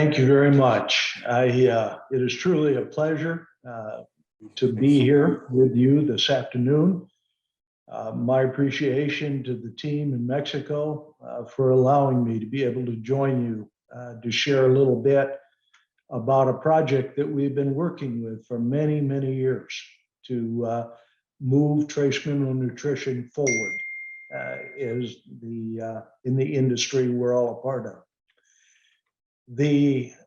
Thank you very much. It is truly a pleasure to be here with you this afternoon. My appreciation to the team in Mexico for allowing me to be able to join you to share a little bit about a project that we've been working with for many, many years to move trace mineral nutrition forward in the industry we're all a part of. Let's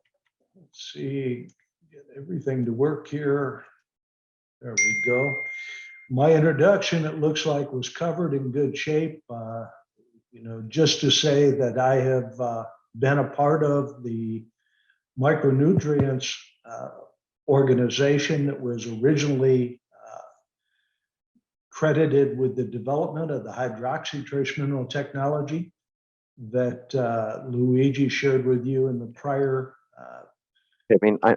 see, get everything to work here. There we go. My introduction, it looks like, was covered in good shape. Just to say that I have been a part of the micronutrients organization that was originally credited with the development of the hydroxy trace mineral technology that Luigi shared with you in the prior.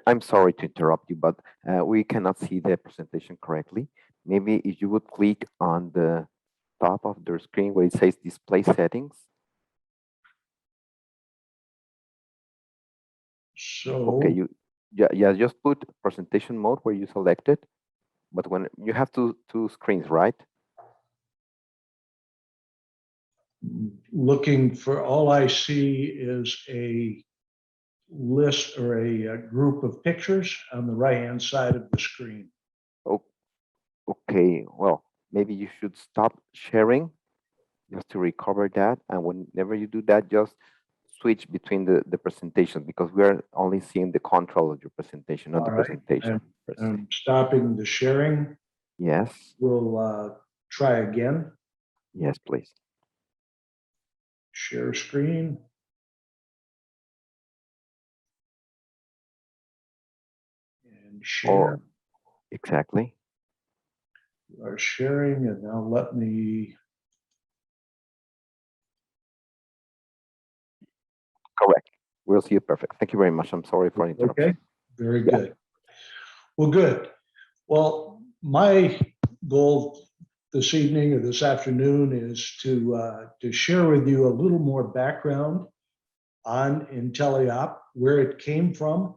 I'm sorry to interrupt you, but we cannot see the presentation correctly. Maybe if you would click on the top of the screen where it says display settings. So okay, just put presentation mode where you selected, but when you have two screens, right? Looking for, all I see is a list or a group of pictures on the right-hand side of the screen. Oh, okay, well, maybe you should stop sharing just to recover that. And whenever you do that, just switch between the presentation, because we're only seeing the control of your presentation, not the presentation. I'm stopping the sharing. Yes. We'll try again. Yes, please. Share screen. And share. Exactly. We are sharing, and now let me. Correct. We'll see you perfect. Thank you very much. I'm sorry for interrupting. Okay, very good. Well, good. Well, my goal this evening or this afternoon is to share with you a little more background on IntelliOpt, where it came from,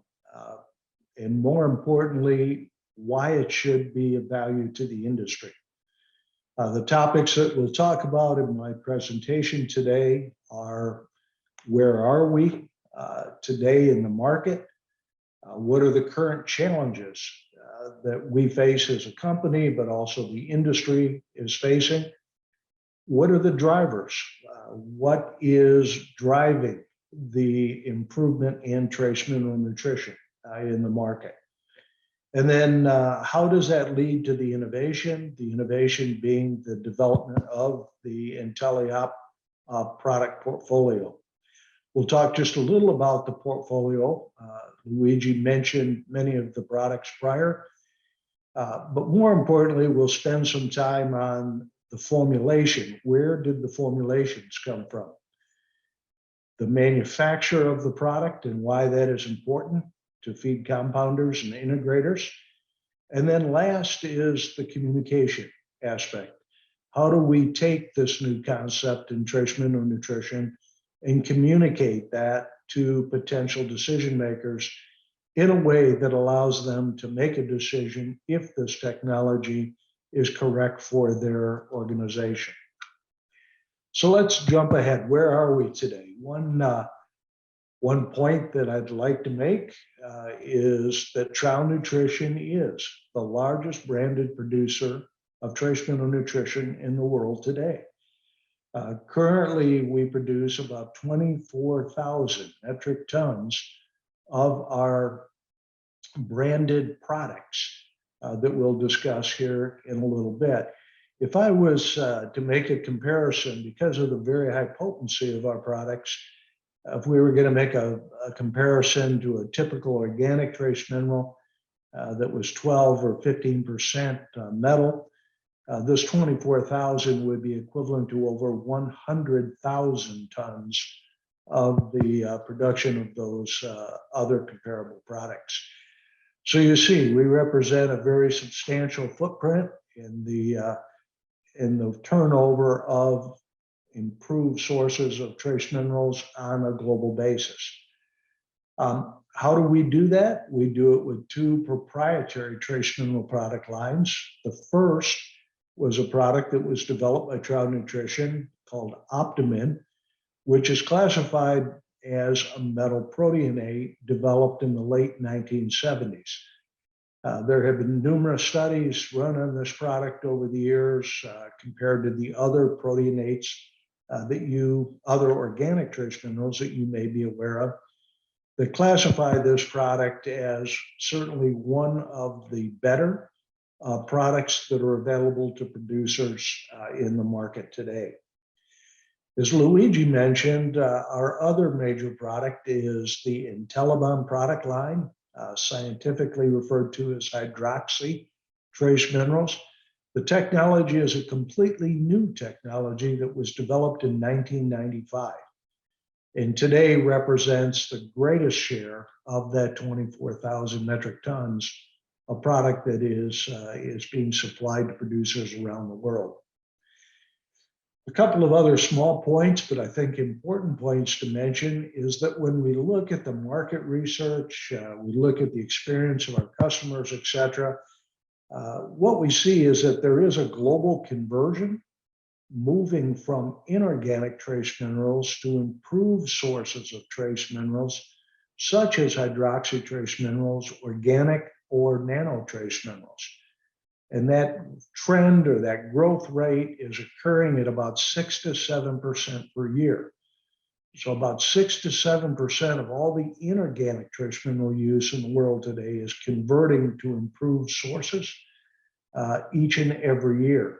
and more importantly, why it should be of value to the industry. The topics that we'll talk about in my presentation today are: where are we today in the market? What are the current challenges that we face as a company, but also the industry is facing? What are the drivers? What is driving the improvement in trace mineral nutrition in the market? And then how does that lead to the innovation? The innovation being the development of the IntelliOpt product portfolio. We'll talk just a little about the portfolio. Luigi mentioned many of the products prior, but more importantly, we'll spend some time on the formulation. Where did the formulations come from? The manufacture of the product and why that is important to feed compounders and integrators. And then last is the communication aspect. How do we take this new concept in trace mineral nutrition and communicate that to potential decision makers in a way that allows them to make a decision if this technology is correct for their organization? So let's jump ahead. Where are we today? One point that I'd like to make is that Trouw Nutrition is the largest branded producer of trace mineral nutrition in the world today. Currently, we produce about 24,000 metric tons of our branded products that we'll discuss here in a little bit. If I was to make a comparison, because of the very high potency of our products, if we were going to make a comparison to a typical organic trace mineral that was 12 or 15% metal, this 24,000 would be equivalent to over 100,000 tons of the production of those other comparable products. So you see, we represent a very substantial footprint in the turnover of improved sources of trace minerals on a global basis. How do we do that? We do it with two proprietary trace mineral product lines. The first was a product that was developed by Trouw Nutrition called Optimin, which is classified as a metal proteinate developed in the late 1970s. There have been numerous studies run on this product over the years compared to the other proteinates other organic trace minerals that you may be aware of, that classify this product as certainly one of the better products that are available to producers in the market today. As Luigi mentioned, our other major product is the IntelliOpt product line, scientifically referred to as hydroxy trace minerals. The technology is a completely new technology that was developed in 1995, and today represents the greatest share of that 24,000 metric tons of product that is being supplied to producers around the world. A couple of other small points, but I think important points to mention, is that when we look at the market research, we look at the experience of our customers, et cetera, what we see is that there is a global conversion moving from inorganic trace minerals to improved sources of trace minerals, such as hydroxy trace minerals, organic or nano trace minerals. And that trend or that growth rate is occurring at about 6 to 7% per year. So about 6 to 7% of all the inorganic trace mineral use in the world today is converting to improved sources each and every year.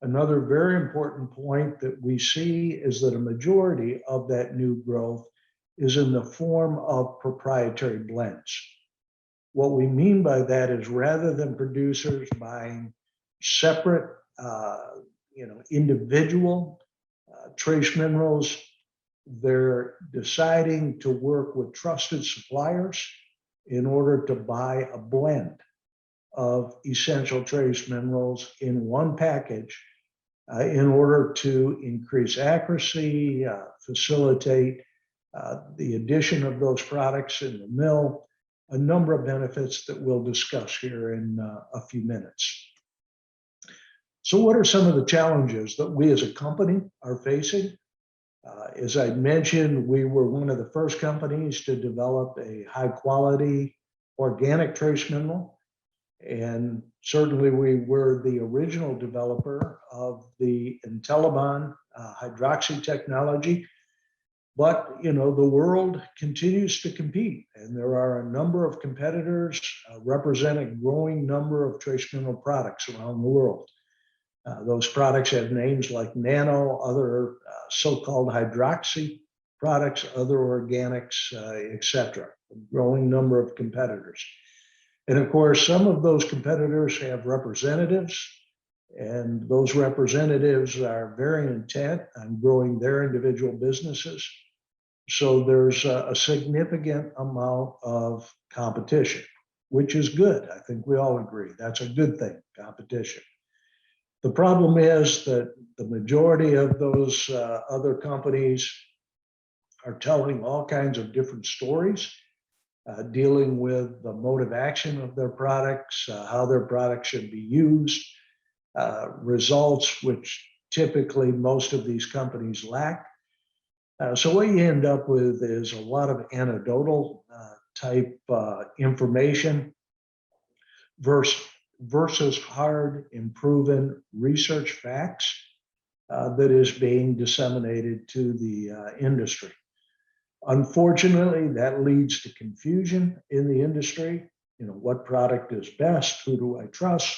Another very important point that we see is that a majority of that new growth is in the form of proprietary blends. What we mean by that is, rather than producers buying separate, individual trace minerals, they're deciding to work with trusted suppliers in order to buy a blend of essential trace minerals in one package in order to increase accuracy, facilitate the addition of those products in the mill, a number of benefits that we'll discuss here in a few minutes. So what are some of the challenges that we as a company are facing? As I mentioned, we were one of the first companies to develop a high quality organic trace mineral. And certainly we were the original developer of the IntelliOpt hydroxy technology. But the world continues to compete, and there are a number of competitors representing a growing number of trace mineral products around the world. Those products have names like nano, other so-called hydroxy products, other organics, et cetera. A growing number of competitors. And of course, some of those competitors have representatives, and those representatives are very intent on growing their individual businesses. So there's a significant amount of competition, which is good. I think we all agree that's a good thing, competition. The problem is that the majority of those other companies are telling all kinds of different stories, dealing with the mode of action of their products, how their products should be used, results which typically most of these companies lack. So what you end up with is a lot of anecdotal type information versus hard and proven research facts that is being disseminated to the industry. Unfortunately, that leads to confusion in the industry. What product is best? Who do I trust?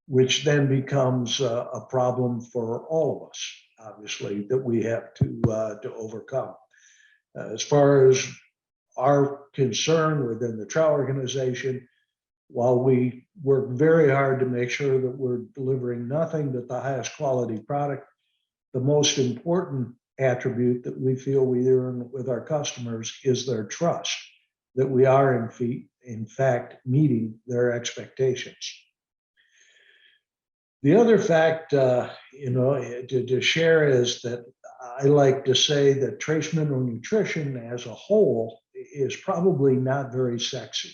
Which then becomes a problem for all of us, obviously, that we have to overcome. As far as our concern within the Trouw organization, while we work very hard to make sure that we're delivering nothing but the highest quality product, the most important attribute that we feel we earn with our customers is their trust that we are in fact meeting their expectations. The other fact, to share is that I like to say that trace mineral nutrition as a whole is probably not very sexy.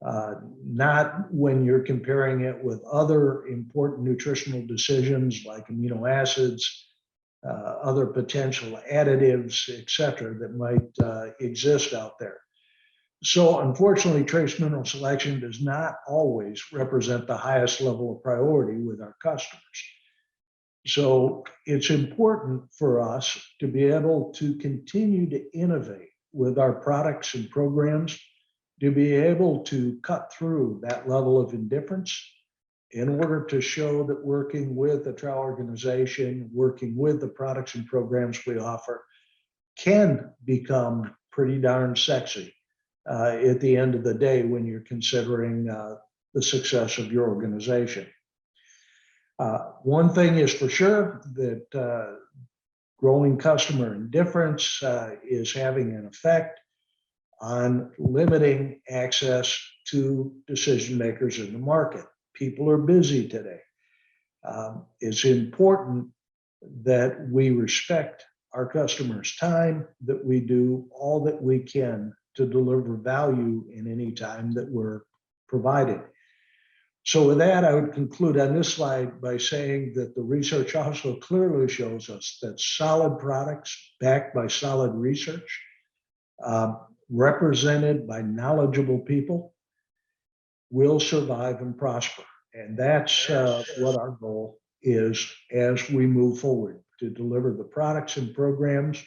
Not when you're comparing it with other important nutritional decisions like amino acids, other potential additives, et cetera, that might exist out there. So unfortunately, trace mineral selection does not always represent the highest level of priority with our customers. So it's important for us to be able to continue to innovate with our products and programs, to be able to cut through that level of indifference in order to show that working with the Trouw organization, working with the products and programs we offer, can become pretty darn sexy at the end of the day when you're considering the success of your organization. One thing is for sure, that growing customer indifference is having an effect on limiting access to decision makers in the market. People are busy today. It's important that we respect our customers' time, that we do all that we can to deliver value in any time that we're provided. So with that, I would conclude on this slide by saying that the research also clearly shows us that solid products backed by solid research, represented by knowledgeable people, will survive and prosper. And that's what our goal is as we move forward, to deliver the products and programs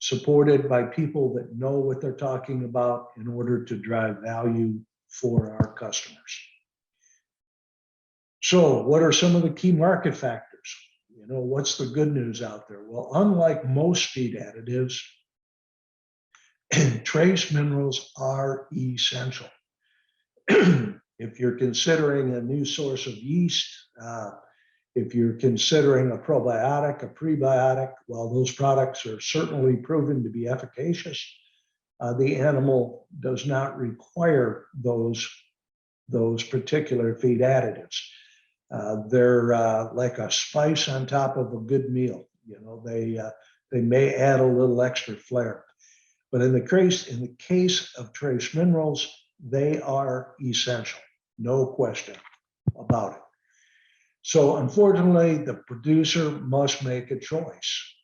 supported by people that know what they're talking about in order to drive value for our customers. So what are some of the key market factors? You know, what's the good news out there? Well, unlike most feed additives, trace minerals are essential. If you're considering a new source of yeast, if you're considering a probiotic, a prebiotic, while those products are certainly proven to be efficacious, the animal does not require those particular feed additives. They're like a spice on top of a good meal. You know, they may add a little extra flair, but in the case of trace minerals, they are essential, no question about it. So unfortunately, the producer must make a choice.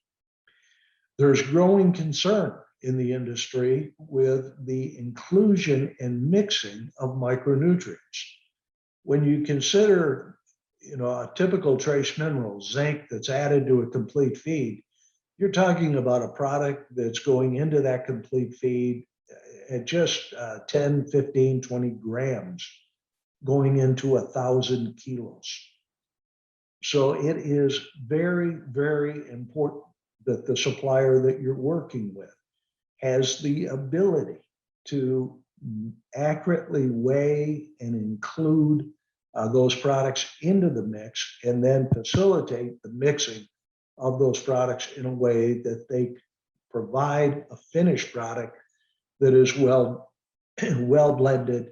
There's growing concern in the industry with the inclusion and mixing of micronutrients. When you consider, you know, a typical trace mineral, zinc, that's added to a complete feed, you're talking about a product that's going into that complete feed at just 10, 15, 20 grams, going into 1,000 kilos. So it is very, very important that the supplier that you're working with has the ability to accurately weigh and include those products into the mix, and then facilitate the mixing of those products in a way that they provide a finished product that is well blended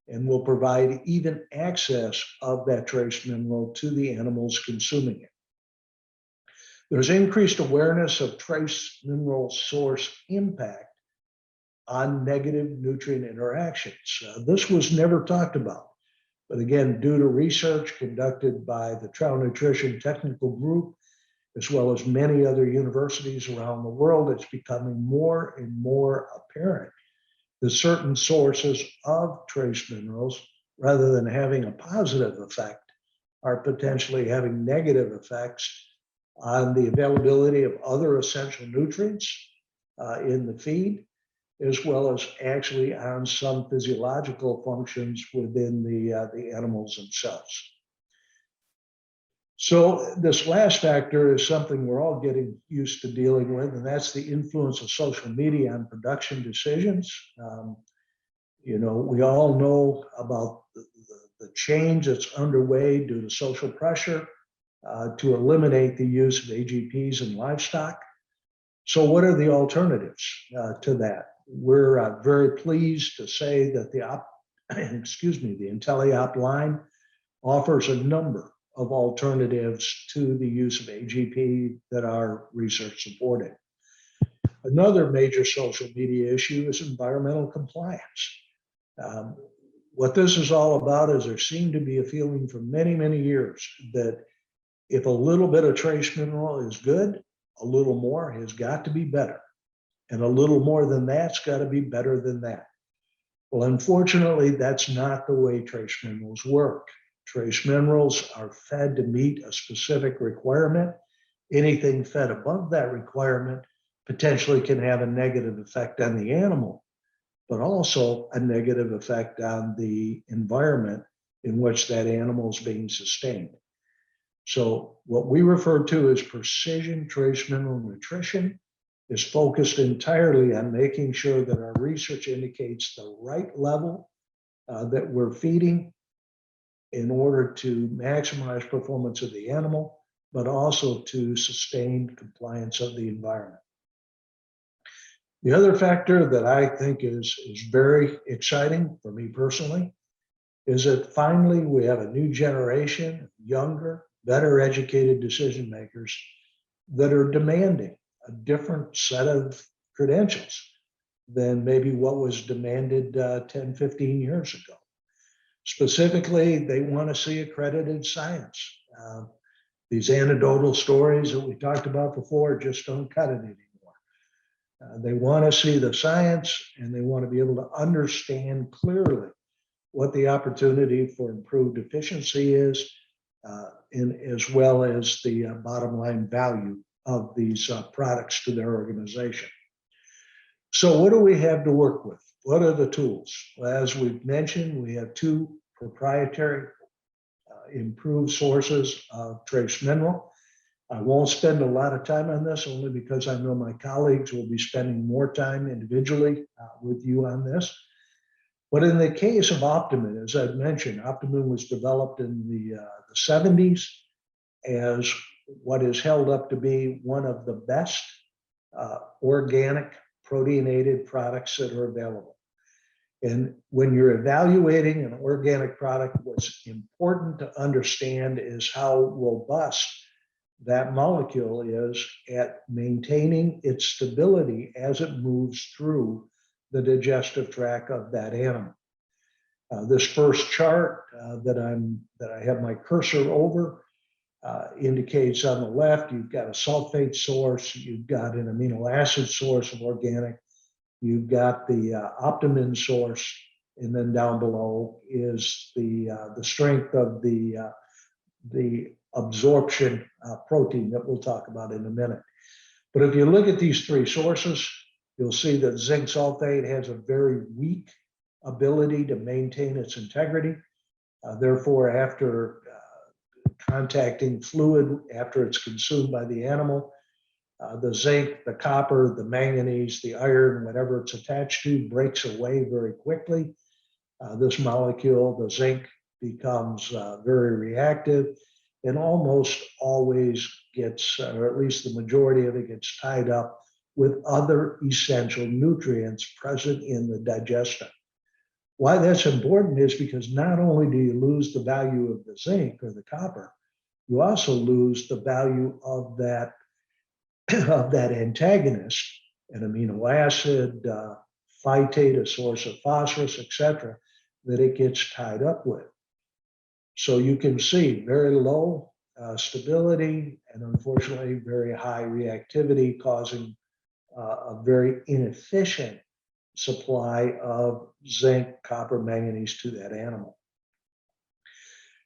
and will provide even access of that trace mineral to the animals consuming it. There's increased awareness of trace mineral source impact on negative nutrient interactions. This was never talked about, but again, due to research conducted by the Trouw Nutrition technical group, as well as many other universities around the world, it's becoming more and more apparent that certain sources of trace minerals, rather than having a positive effect, are potentially having negative effects on the availability of other essential nutrients in the feed, as well as actually on some physiological functions within the animals themselves. So this last factor is something we're all getting used to dealing with, and that's the influence of social media on production decisions. You know, we all know about the change that's underway due to social pressure to eliminate the use of AGPs in livestock. So what are the alternatives to that? We're very pleased to say that the IntelliOpt line offers a number of alternatives to the use of AGP that are research supported. Another major social media issue is environmental compliance. What this is all about is there seemed to be a feeling for many, many years that if a little bit of trace mineral is good, a little more has got to be better. And a little more than that's got to be better than that. Well, unfortunately, that's not the way trace minerals work. Trace minerals are fed to meet a specific requirement. Anything fed above that requirement potentially can have a negative effect on the animal, but also a negative effect on the environment in which that animal is being sustained. So what we refer to as precision trace mineral nutrition is focused entirely on making sure that our research indicates the right level that we're feeding in order to maximize performance of the animal, but also to sustain compliance of the environment. The other factor that I think is very exciting for me personally is that finally we have a new generation, younger, better educated decision makers that are demanding a different set of credentials than maybe what was demanded 10, 15 years ago. Specifically, they want to see accredited science. These anecdotal stories that we talked about before just don't cut it anymore. They want to see the science, and they want to be able to understand clearly what the opportunity for improved efficiency is, as well as the bottom line value of these products to their organization. So what do we have to work with? What are the tools? Well, as we've mentioned, we have two proprietary improved sources of trace mineral. I won't spend a lot of time on this only because I know my colleagues will be spending more time individually with you on this. But in the case of Optimin, as I've mentioned, Optimin was developed in the 70s as what is held up to be one of the best organic proteinated products that are available. And when you're evaluating an organic product, what's important to understand is how robust that molecule is at maintaining its stability as it moves through the digestive tract of that animal. This first chart that I have my cursor over indicates on the left, you've got a sulfate source, you've got an amino acid source of organic, you've got the Optimin source, and then down below is the strength of the absorption protein that we'll talk about in a minute. But if you look at these three sources, you'll see that zinc sulfate has a very weak ability to maintain its integrity. Therefore, after contacting fluid, after it's consumed by the animal, the zinc, the copper, the manganese, the iron, whatever it's attached to, breaks away very quickly. This molecule, the zinc, becomes very reactive and almost always gets, or at least the majority of it, gets tied up with other essential nutrients present in the digestion. Why that's important is because not only do you lose the value of the zinc or the copper, you also lose the value of that antagonist, an amino acid, phytate, a source of phosphorus, etc., that it gets tied up with. So you can see very low stability and unfortunately very high reactivity, causing a very inefficient supply of zinc, copper, manganese to that animal.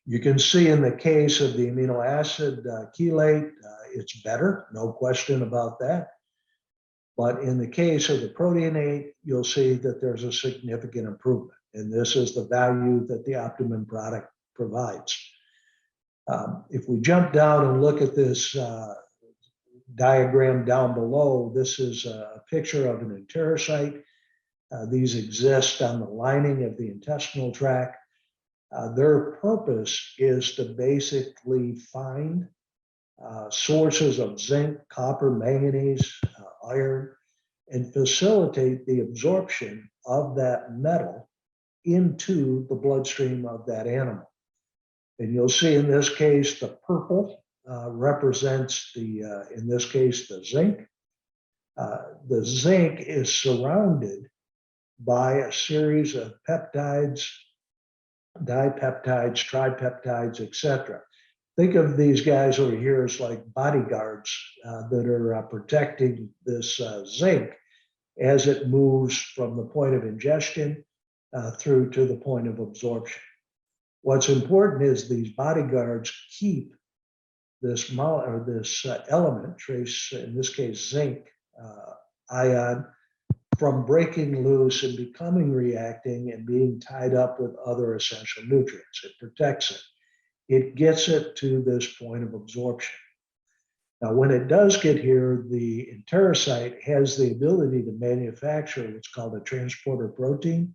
You can see in the case of the amino acid chelate, it's better, no question about that. But in the case of the proteinate, you'll see that there's a significant improvement. And this is the value that the Optimin product provides. If we jump down and look at this diagram down below, this is a picture of an enterocyte. These exist on the lining of the intestinal tract. Their purpose is to basically find sources of zinc, copper, manganese, iron, and facilitate the absorption of that metal into the bloodstream of that animal. And you'll see in this case, the purple represents in this case, the zinc. The zinc is surrounded by a series of peptides, dipeptides, tripeptides, etc. Think of these guys over here as like bodyguards that are protecting this zinc as it moves from the point of ingestion through to the point of absorption. What's important is these bodyguards keep this element, trace in this case zinc ion, from breaking loose and becoming reacting and being tied up with other essential nutrients. It protects it. It gets it to this point of absorption. Now, when it does get here, the enterocyte has the ability to manufacture what's called a transporter protein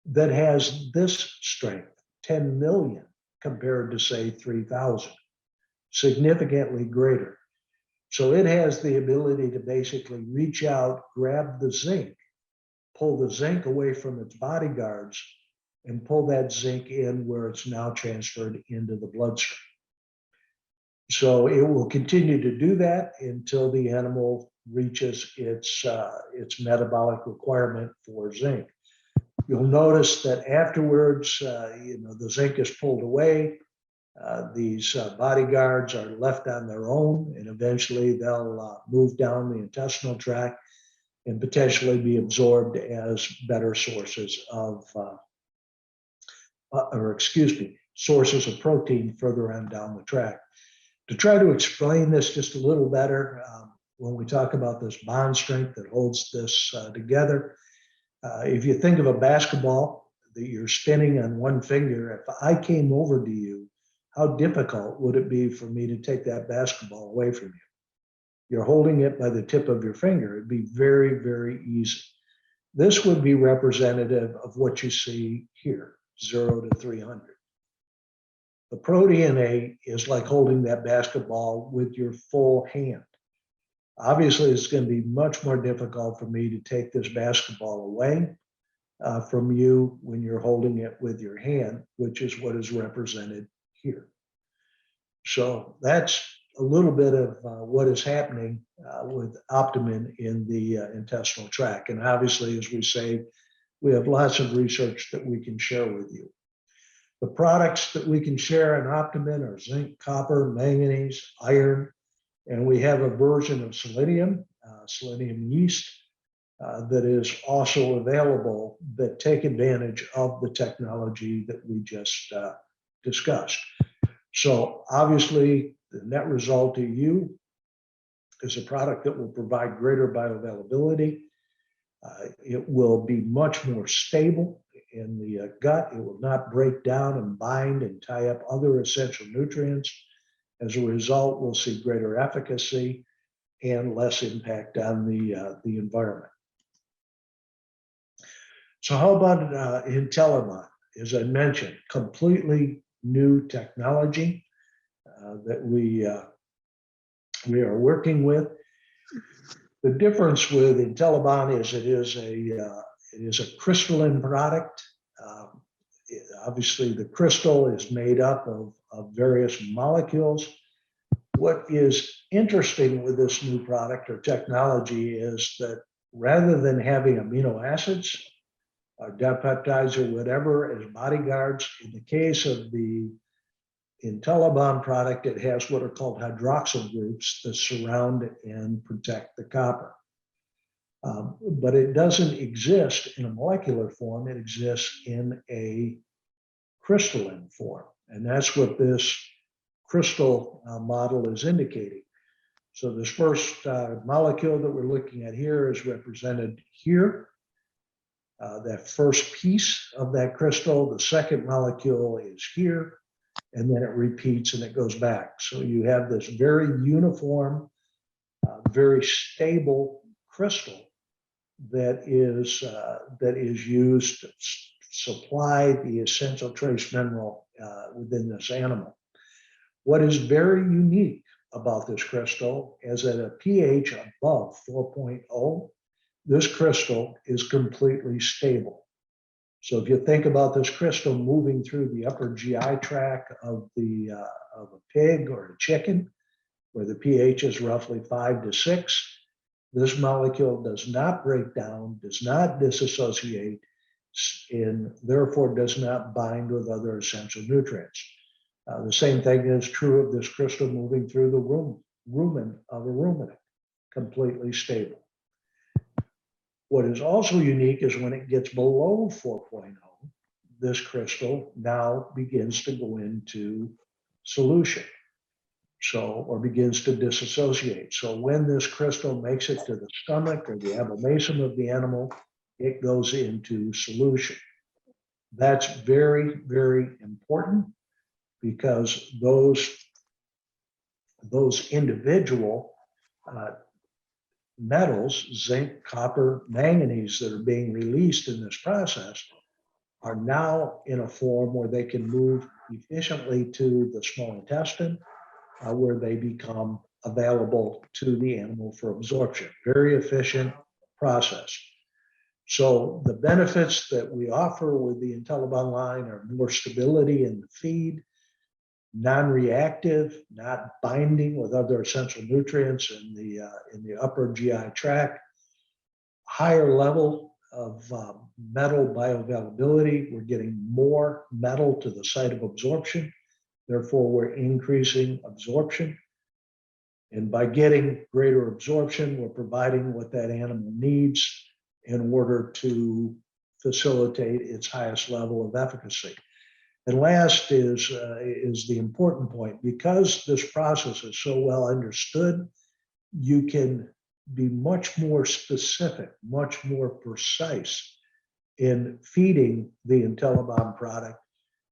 that has this strength, 10 million, compared to, say, 3,000, significantly greater. So it has the ability to basically reach out, grab the zinc, pull the zinc away from its bodyguards, and pull that zinc in where it's now transferred into the bloodstream. So it will continue to do that until the animal reaches its metabolic requirement for zinc. You'll notice that afterwards, the zinc is pulled away. These bodyguards are left on their own, and eventually they'll move down the intestinal tract and potentially be absorbed as better sources of, sources of protein further on down the track. To try to explain this just a little better, when we talk about this bond strength that holds this together, if you think of a basketball that you're spinning on one finger, if I came over to you, how difficult would it be for me to take that basketball away from you? You're holding it by the tip of your finger. It'd be very, very easy. This would be representative of what you see here, 0 to 300. The protein is like holding that basketball with your full hand. Obviously, it's going to be much more difficult for me to take this basketball away from you when you're holding it with your hand, which is what is represented here. So that's a little bit of what is happening with optimin in the intestinal tract. And obviously, as we say, we have lots of research that we can share with you. The products that we can share in optimin are zinc, copper, manganese, iron, and we have a version of selenium, selenium yeast, that is also available that take advantage of the technology that we just discussed. So obviously, the net result to you is a product that will provide greater bioavailability. It will be much more stable in the gut. It will not break down and bind and tie up other essential nutrients. As a result, we'll see greater efficacy and less impact on the environment. So how about IntelliOpt? As I mentioned, completely new technology that we are working with. The difference with IntelliOpt is it is a crystalline product. Obviously, the crystal is made up of various molecules. What is interesting with this new product or technology is that rather than having amino acids or dipeptides or whatever as bodyguards, in the case of the IntelliOpt product, it has what are called hydroxyl groups that surround and protect the copper. But it doesn't exist in a molecular form, it exists in a crystalline form. And that's what this crystal model is indicating. So this first molecule that we're looking at here is represented here. That first piece of that crystal, the second molecule is here, and then it repeats and it goes back. So you have this very uniform, very stable crystal that is used to supply the essential trace mineral within this animal. What is very unique about this crystal is at a pH above 4.0, this crystal is completely stable. So if you think about this crystal moving through the upper GI tract of a pig or a chicken, where the pH is roughly 5 to 6, this molecule does not break down, does not dissociate, and therefore does not bind with other essential nutrients. The same thing is true of this crystal moving through the rumen of a ruminant, completely stable. What is also unique is when it gets below 4.0, this crystal now begins to go into solution. Or begins to disassociate. So when this crystal makes it to the stomach or the abomasum of the animal, it goes into solution. That's very, very important because those individual metals, zinc, copper, manganese, that are being released in this process are now in a form where they can move efficiently to the small intestine, where they become available to the animal for absorption. Very efficient process. So the benefits that we offer with the IntelliOpt line are more stability in the feed, non-reactive, not binding with other essential nutrients in the upper GI tract, higher level of metal bioavailability. We're getting more metal to the site of absorption. Therefore, we're increasing absorption. And by getting greater absorption, we're providing what that animal needs in order to facilitate its highest level of efficacy. And last is the important point. Because this process is so well understood, you can be much more specific, much more precise in feeding the IntelliOpt product,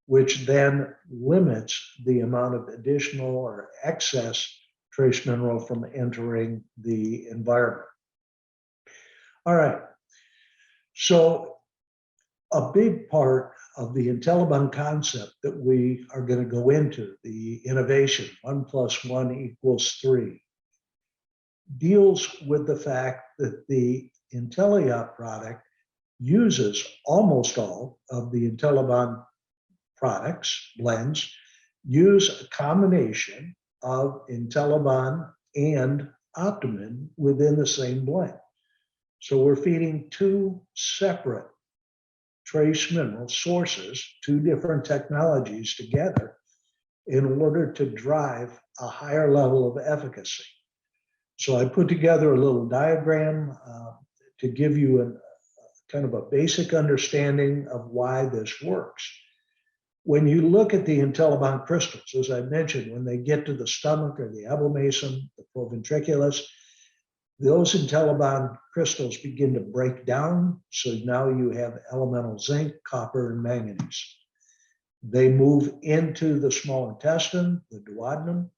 which then limits the amount of additional or excess trace mineral from entering the environment. All right. So a big part of the IntelliOpt concept that we are going to go into, the innovation, 1 + 1 = 3, deals with the fact that the IntelliOpt product uses almost all of the IntelliOpt products, blends, use a combination of IntelliOpt and Optimin within the same blend. So we're feeding two separate trace mineral sources, two different technologies together in order to drive a higher level of efficacy. So I put together a little diagram to give you a kind of a basic understanding of why this works. When you look at the IntelliOpt crystals, as I mentioned, when they get to the stomach or the abomasum, the proventriculus, those IntelliOpt crystals begin to break down. So now you have elemental zinc, copper, and manganese. They move into the small intestine, the duodenum.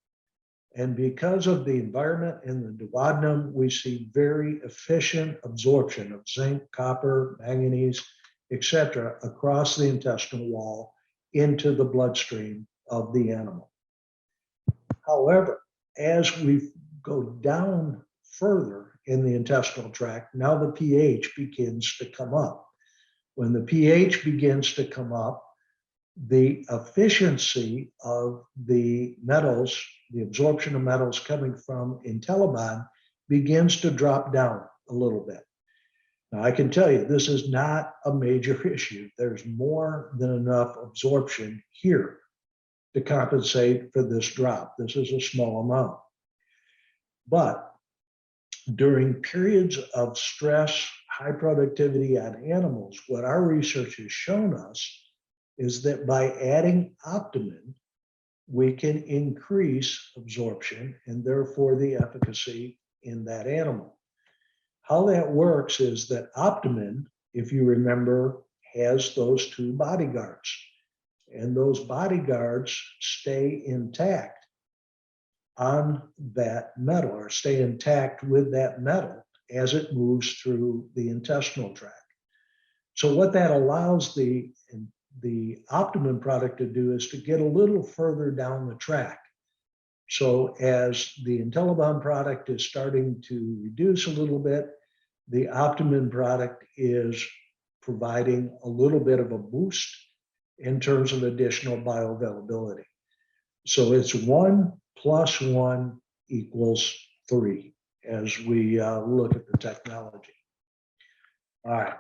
And because of the environment in the duodenum, we see very efficient absorption of zinc, copper, manganese, etc., across the intestinal wall into the bloodstream of the animal. However, as we go down further in the intestinal tract, now the pH begins to come up. When the pH begins to come up, the efficiency of the metals, the absorption of metals coming from IntelliOpt begins to drop down a little bit. Now, I can tell you, this is not a major issue. There's more than enough absorption here to compensate for this drop. This is a small amount. But during periods of stress, high productivity on animals, what our research has shown us is that by adding Optimin, we can increase absorption and therefore the efficacy in that animal. How that works is that Optimin, if you remember, has those two bodyguards, and those bodyguards stay intact on that metal, or stay intact with that metal as it moves through the intestinal tract. So what that allows the Optimin product to do is to get a little further down the track. So as the IntelliOpt product is starting to reduce a little bit, the Optimin product is providing a little bit of a boost in terms of additional bioavailability. So it's 1 + 1 = 3 as we look at the technology. All right.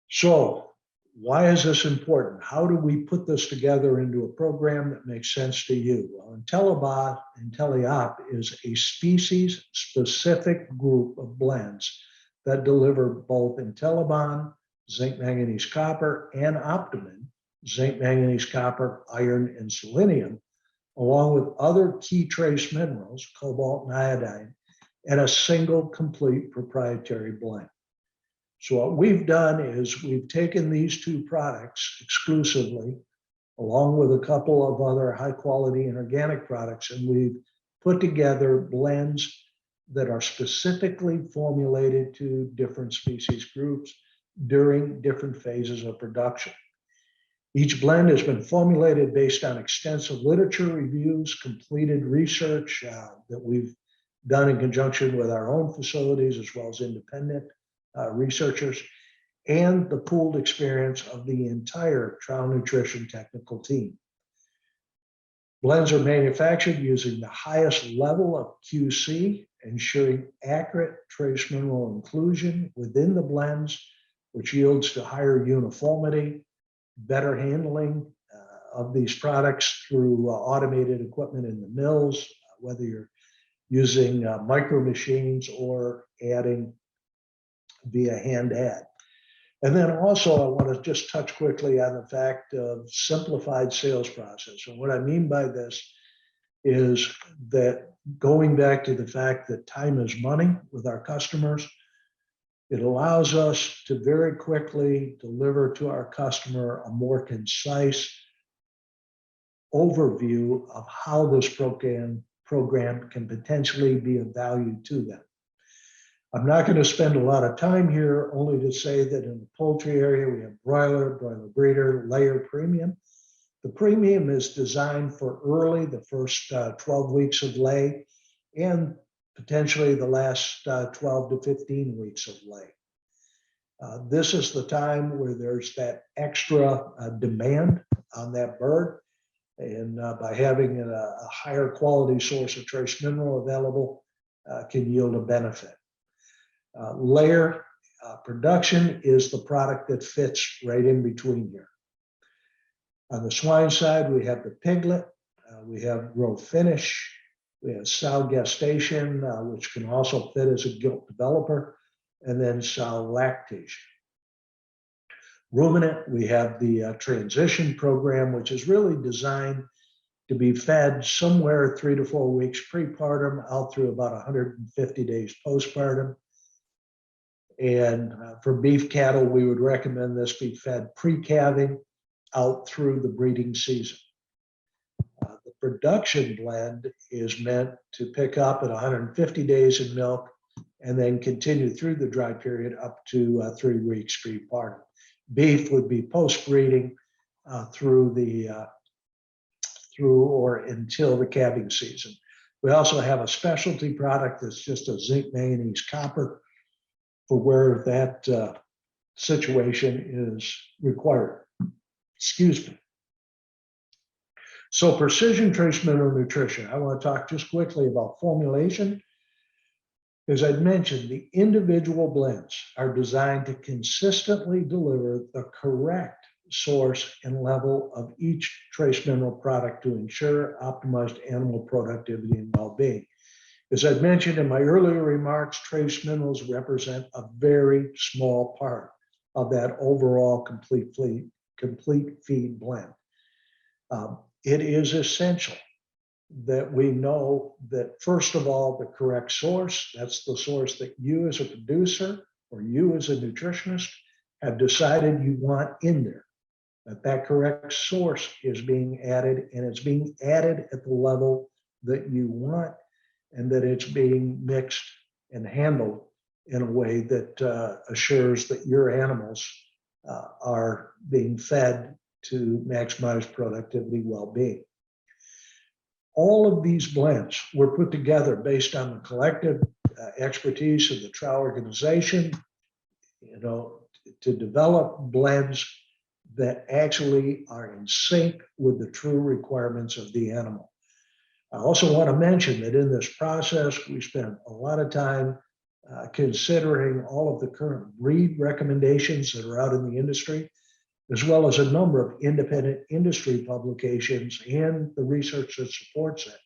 So why is this important? How do we put this together into a program that makes sense to you? Well, IntelliOpt is a species-specific group of blends that deliver both IntelliBond, zinc, manganese, copper, and Optimin, zinc, manganese, copper, iron, and selenium, along with other key trace minerals, cobalt and iodine, and a single complete proprietary blend. So what we've done is we've taken these two products exclusively, along with a couple of other high quality and organic products, and we've put together blends that are specifically formulated to different species groups during different phases of production. Each blend has been formulated based on extensive literature reviews, completed research that we've done in conjunction with our own facilities as well as independent researchers, and the pooled experience of the entire Trouw Nutrition technical team. Blends are manufactured using the highest level of QC, ensuring accurate trace mineral inclusion within the blends, which yields to higher uniformity, better handling of these products through automated equipment in the mills, whether you're using micro machines or adding via hand add. And then also I want to just touch quickly on the fact of simplified sales process. And what I mean by this is that going back to the fact that time is money with our customers, it allows us to very quickly deliver to our customer a more concise overview of how this program can potentially be of value to them. I'm not going to spend a lot of time here, only to say that in the poultry area, we have broiler, broiler breeder, layer, premium. The premium is designed for early, the first 12 weeks of lay, and potentially the last 12 to 15 weeks of lay. This is the time where there's that extra demand on that bird. And by having a higher quality source of trace mineral available can yield a benefit. Layer production is the product that fits right in between here. On the swine side, we have the piglet, we have grow finish, we have sow gestation, which can also fit as a gilt developer, and then sow lactation. Ruminant, we have the transition program, which is really designed to be fed somewhere 3 to 4 weeks prepartum out through about 150 days postpartum. And for beef cattle, we would recommend this be fed pre-calving out through the breeding season. The production blend is meant to pick up at 150 days in milk and then continue through the dry period up to 3 weeks prepartum. Beef would be post-breeding through or until the calving season. We also have a specialty product that's just a zinc manganese copper for where that situation is required. Excuse me. So precision trace mineral nutrition. I want to talk just quickly about formulation. As I mentioned, the individual blends are designed to consistently deliver the correct source and level of each trace mineral product to ensure optimized animal productivity and well-being. As I mentioned in my earlier remarks, trace minerals represent a very small part of that overall complete feed blend. It is essential that we know that, first of all, the correct source, that's the source that you as a producer or you as a nutritionist have decided you want in there, that correct source is being added, and it's being added at the level that you want, and that it's being mixed and handled in a way that assures that your animals are being fed to maximize productivity, well-being. All of these blends were put together based on the collective expertise of the Trouw organization, to develop blends that actually are in sync with the true requirements of the animal. I also want to mention that in this process, we spent a lot of time considering all of the current breed recommendations that are out in the industry, as well as a number of independent industry publications and the research that supports it,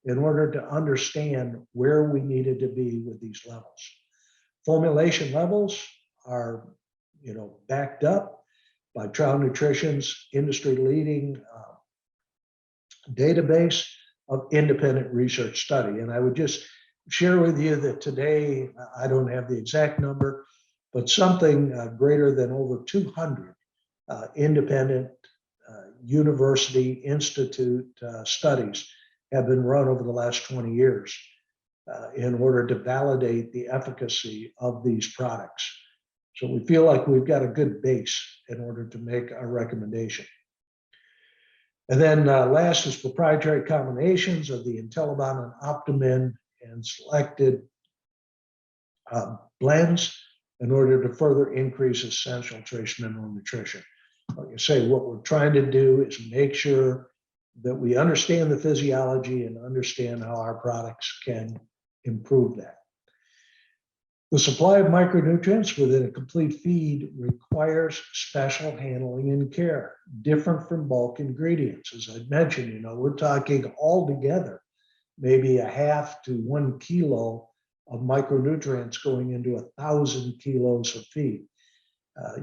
in order to understand where we needed to be with these levels. Formulation levels are, backed up by Trouw Nutrition's industry-leading database of independent research study. And I would just share with you that today, I don't have the exact number, but something greater than over 200 independent university institute studies have been run over the last 20 years in order to validate the efficacy of these products. So we feel like we've got a good base in order to make our recommendation. And then last is proprietary combinations of the IntelliOpt and Optimin and selected blends in order to further increase essential trace mineral nutrition. Like I say, what we're trying to do is make sure that we understand the physiology and understand how our products can improve that. The supply of micronutrients within a complete feed requires special handling and care, different from bulk ingredients. As I mentioned, we're talking altogether maybe a half to 1 kilo of micronutrients going into 1,000 kilos of feed.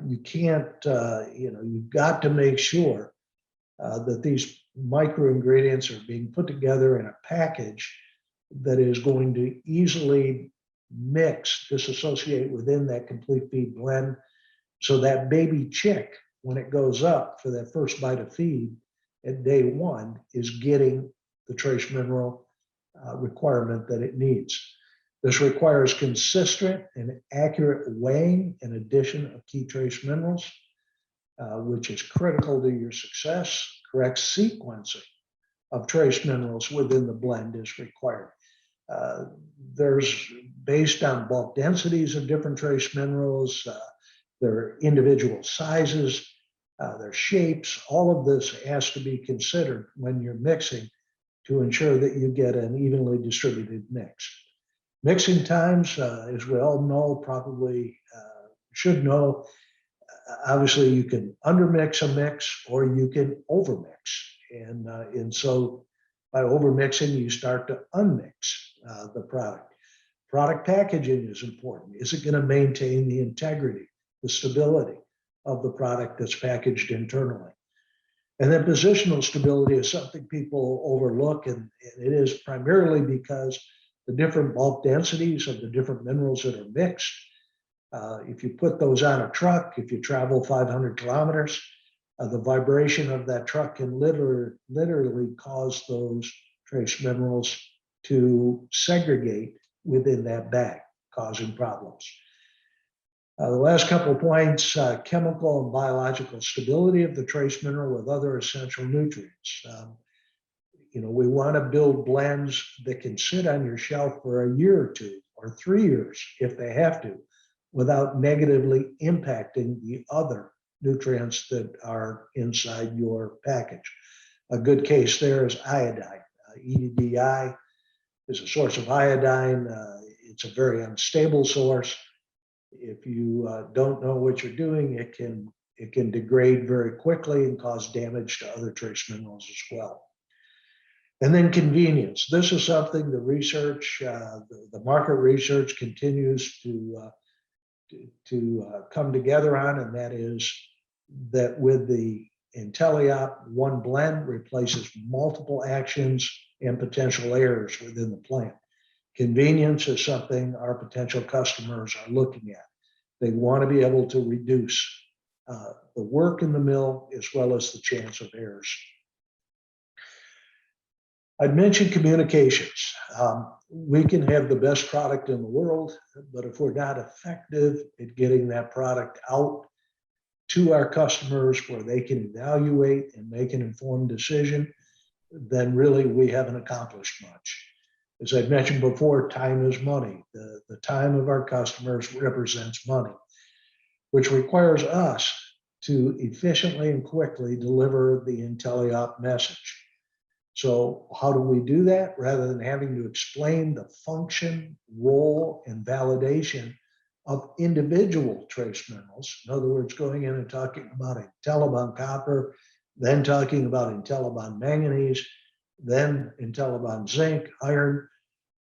You can't, you've got to make sure that these microingredients are being put together in a package that is going to easily disassociate within that complete feed blend, so that baby chick, when it goes up for that first bite of feed at day 1, is getting the trace mineral requirement that it needs. This requires consistent and accurate weighing and addition of key trace minerals, which is critical to your success. Correct sequencing of trace minerals within the blend is required. There's based on bulk densities of different trace minerals, their individual sizes, their shapes. All of this has to be considered when you're mixing to ensure that you get an evenly distributed mix. Mixing times, as we all know, probably should know, obviously you can undermix a mix or you can overmix. And so by overmixing, you start to unmix the product. Product packaging is important. Is it going to maintain the integrity, the stability of the product that's packaged internally? And then positional stability is something people overlook, and it is primarily because the different bulk densities of the different minerals that are mixed. If you put those on a truck, if you travel 500 kilometers, the vibration of that truck can literally cause those trace minerals to segregate within that bag, causing problems. The last couple of points, chemical and biological stability of the trace mineral with other essential nutrients. We want to build blends that can sit on your shelf for a year or 2 or 3 years if they have to, without negatively impacting the other nutrients that are inside your package. A good case there is iodine. EDI is a source of iodine. It's a very unstable source. If you don't know what you're doing, it can degrade very quickly and cause damage to other trace minerals as well. And then convenience. This is something the research, the market research continues to come together on, and that is that with the IntelliOpt, one blend replaces multiple actions and potential errors within the plant. Convenience is something our potential customers are looking at. They want to be able to reduce the work in the mill as well as the chance of errors. I'd mentioned communications. We can have the best product in the world, but if we're not effective at getting that product out to our customers where they can evaluate and make an informed decision, then really we haven't accomplished much. As I mentioned before, time is money. The time of our customers represents money, which requires us to efficiently and quickly deliver the IntelliOpt message. So how do we do that? Rather than having to explain the function, role, and validation of individual trace minerals, in other words, going in and talking about IntelliBond copper, then talking about IntelliBond manganese, then IntelliBond zinc, iron,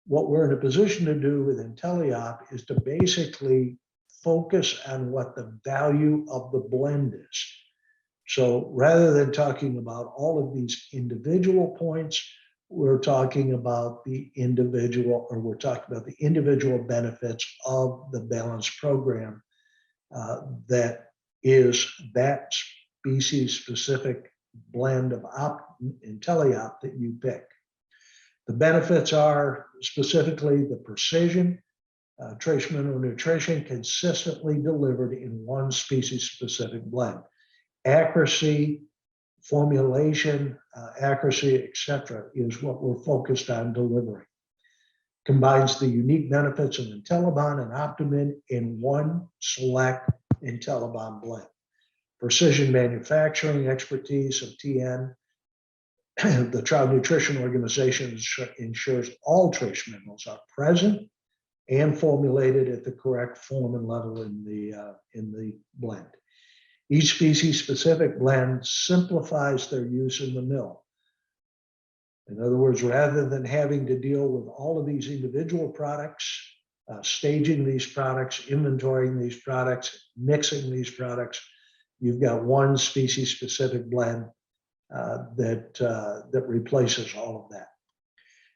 what we're in a position to do with IntelliOpt is to basically focus on what the value of the blend is. So rather than talking about all of these individual points, we're talking about the individual, or we're talking about the individual benefits of the balanced program that is that species-specific blend of IntelliOpt that you pick. The benefits are specifically the precision, trace mineral nutrition consistently delivered in one species-specific blend. Accuracy, formulation, accuracy, etc., is what we're focused on delivering. Combines the unique benefits of IntelliBond and Optimin in one select IntelliBond blend. Precision manufacturing expertise of TN. The Trouw Nutrition organization ensures all trace minerals are present and formulated at the correct form and level in the blend. Each species-specific blend simplifies their use in the mill. In other words, rather than having to deal with all of these individual products, staging these products, inventorying these products, mixing these products, you've got one species-specific blend that replaces all of that.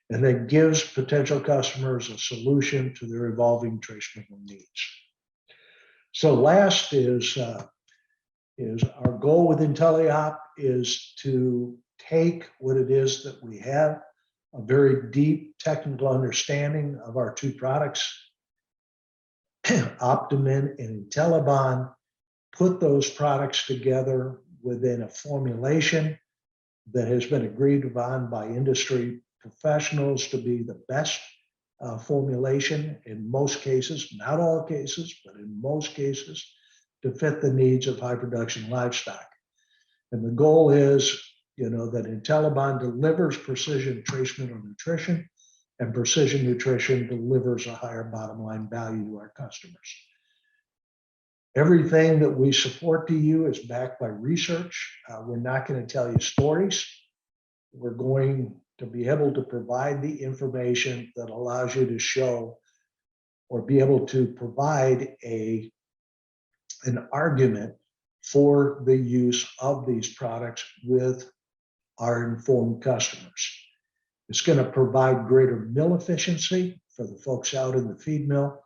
And that gives potential customers a solution to their evolving trace mineral needs. So last is our goal with IntelliOpt is to take what it is that we have, a very deep technical understanding of our two products, Optimin and IntelliBond, put those products together within a formulation that has been agreed upon by industry professionals to be the best formulation in most cases, not all cases, but in most cases, to fit the needs of high production livestock. And the goal is, that IntelliBond delivers precision trace mineral nutrition, and precision nutrition delivers a higher bottom line value to our customers. Everything that we support to you is backed by research. We're not going to tell you stories. We're going to be able to provide the information that allows you to show or be able to provide an argument for the use of these products with our informed customers. It's going to provide greater mill efficiency for the folks out in the feed mill,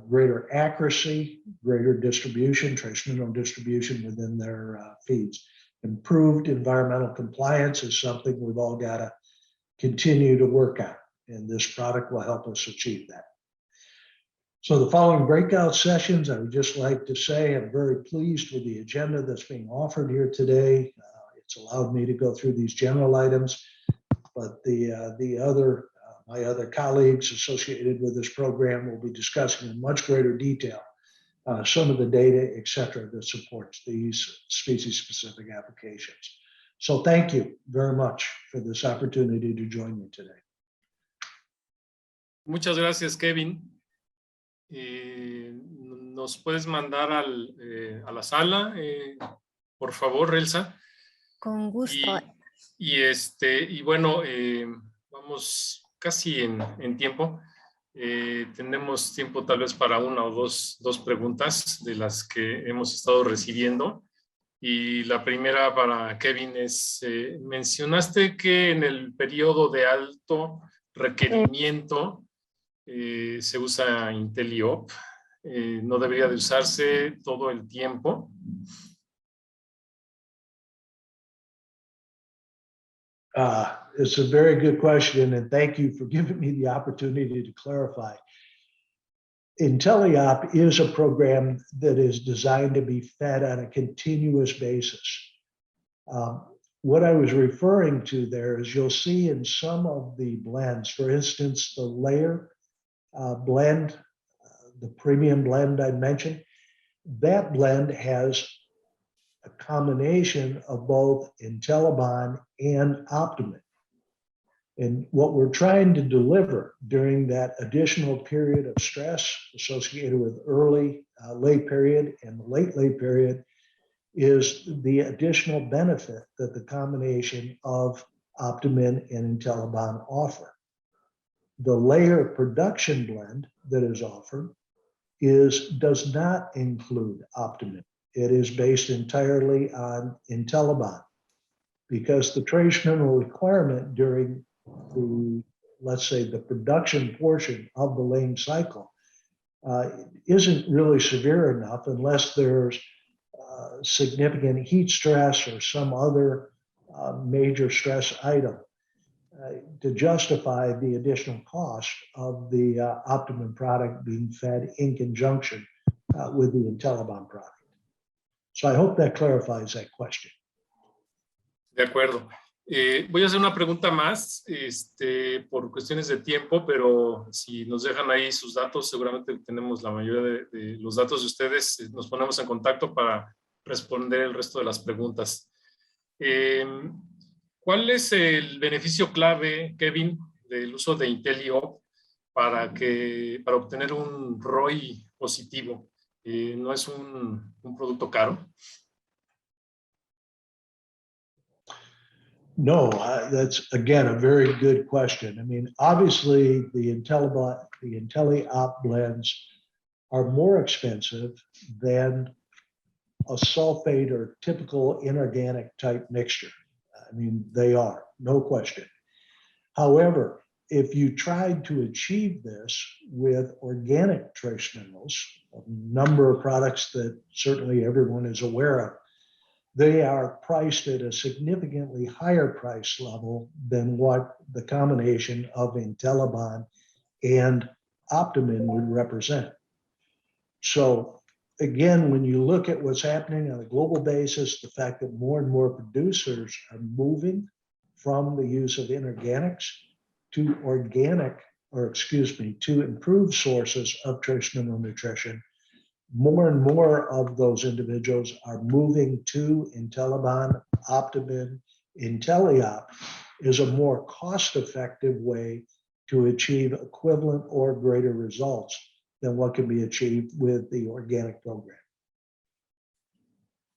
greater accuracy, greater distribution, trace mineral distribution within their feeds. Improved environmental compliance is something we've all got to continue to work on, and this product will help us achieve that. So the following breakout sessions, I would just like to say I'm very pleased with the agenda that's being offered here today. It's allowed me to go through these general items, but my other colleagues associated with this program will be discussing in much greater detail some of the data, et cetera, that supports these species-specific applications. So thank you very much for this opportunity to join me today. Muchas gracias, Kevin. ¿Nos puedes mandar a la sala, por favor, Elsa? Con gusto. Y bueno, vamos casi en tiempo. Tenemos tiempo tal vez para una o dos preguntas de las que hemos estado recibiendo. Y la primera para Kevin es, mencionaste que en el periodo de alto requerimiento se usa IntelliOpt. No debería de usarse todo el tiempo. It's a very good question, and thank you for giving me the opportunity to clarify. IntelliOpt is a program that is designed to be fed on a continuous basis. What I was referring to there is you'll see in some of the blends, for instance, the layer blend, the premium blend I mentioned, that blend has a combination of both IntelliBond and Optimin. And what we're trying to deliver during that additional period of stress associated with early lay period and the late period is the additional benefit that the combination of Optimin and IntelliBond offer. The layer production blend that is offered does not include Optimin. It is based entirely on IntelliBond because the trace mineral requirement during the, let's say, the production portion of the laying cycle isn't really severe enough unless there's significant heat stress or some other major stress item to justify the additional cost of the Optimum product being fed in conjunction with the IntelliBond product. So I hope that clarifies that question. De acuerdo. Voy a hacer una pregunta más por cuestiones de tiempo, pero si nos dejan ahí sus datos, seguramente tenemos la mayoría de los datos de ustedes. Nos ponemos en contacto para responder el resto de las preguntas. ¿Cuál es el beneficio clave, Kevin, del uso de IntelliOpt para obtener un ROI positivo? ¿No es un producto caro? No, that's, again, a very good question. I mean, obviously, the IntelliOpt blends are more expensive than a sulfate or typical inorganic type mixture. I mean, they are, no question. However, if you tried to achieve this with organic trace minerals, a number of products that certainly everyone is aware of, they are priced at a significantly higher price level than what the combination of IntelliBond and Optimin would represent. So again, when you look at what's happening on a global basis, the fact that more and more producers are moving from the use of inorganics to to improved sources of trace mineral nutrition, more and more of those individuals are moving to IntelliBond, Optimin. IntelliOpt is a more cost-effective way to achieve equivalent or greater results than what can be achieved with the organic program.